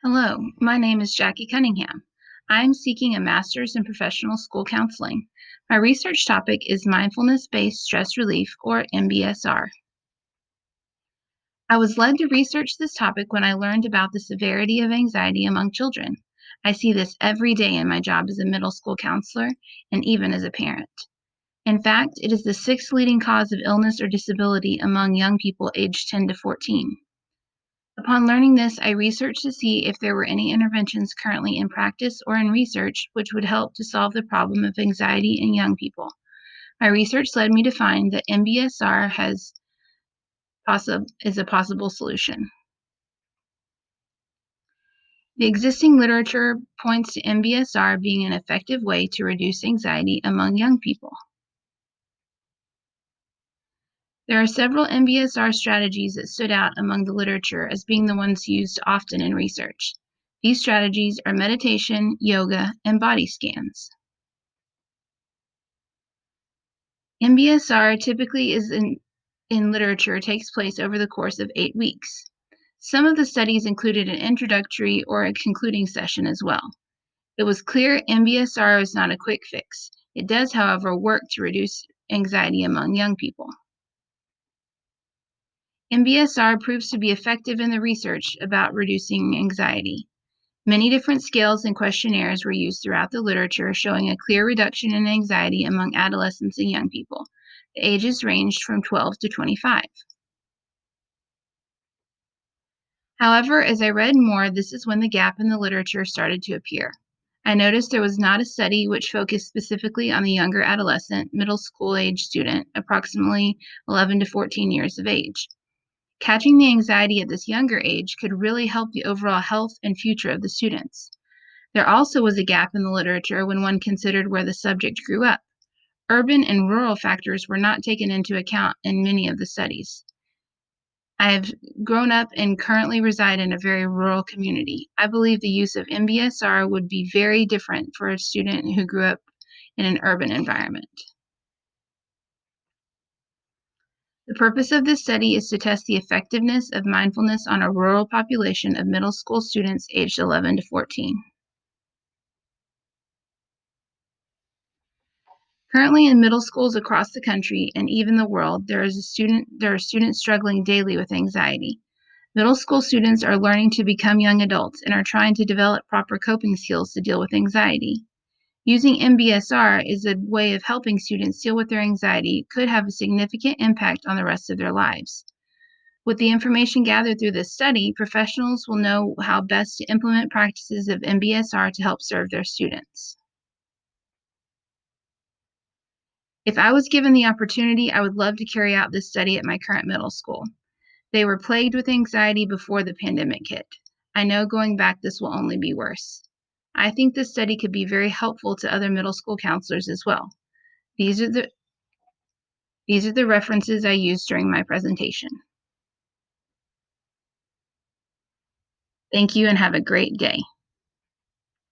Hello, my name is Jackie Cunningham. I'm seeking a master's in professional school counseling. My research topic is mindfulness-based stress relief, or MBSR. I was led to research this topic when I learned about the severity of anxiety among children. I see this every day in my job as a middle school counselor and even as a parent. In fact, it is the sixth leading cause of illness or disability among young people aged 10 to 14. Upon learning this, I researched to see if there were any interventions currently in practice or in research which would help to solve the problem of anxiety in young people. My research led me to find that MBSR is a possible solution. The existing literature points to MBSR being an effective way to reduce anxiety among young people. There are several MBSR strategies that stood out among the literature as being the ones used often in research. These strategies are meditation, yoga, and body scans. MBSR typically in literature takes place over the course of 8 weeks. Some of the studies included an introductory or a concluding session as well. It was clear MBSR is not a quick fix. It does, however, work to reduce anxiety among young people. MBSR proves to be effective in the research about reducing anxiety. Many different scales and questionnaires were used throughout the literature, showing a clear reduction in anxiety among adolescents and young people. The ages ranged from 12 to 25. However, as I read more, this is when the gap in the literature started to appear. I noticed there was not a study which focused specifically on the younger adolescent, middle school age student, approximately 11 to 14 years of age. Catching the anxiety at this younger age could really help the overall health and future of the students. There also was a gap in the literature when one considered where the subject grew up. Urban and rural factors were not taken into account in many of the studies. I have grown up and currently reside in a very rural community. I believe the use of MBSR would be very different for a student who grew up in an urban environment. The purpose of this study is to test the effectiveness of mindfulness on a rural population of middle school students aged 11 to 14. Currently in middle schools across the country and even the world, there are students struggling daily with anxiety. Middle school students are learning to become young adults and are trying to develop proper coping skills to deal with anxiety. Using MBSR is a way of helping students deal with their anxiety could have a significant impact on the rest of their lives. With the information gathered through this study, professionals will know how best to implement practices of MBSR to help serve their students. If I was given the opportunity, I would love to carry out this study at my current middle school. They were plagued with anxiety before the pandemic hit. I know going back, this will only be worse. I think this study could be very helpful to other middle school counselors as well. These are the references I used during my presentation. Thank you and have a great day.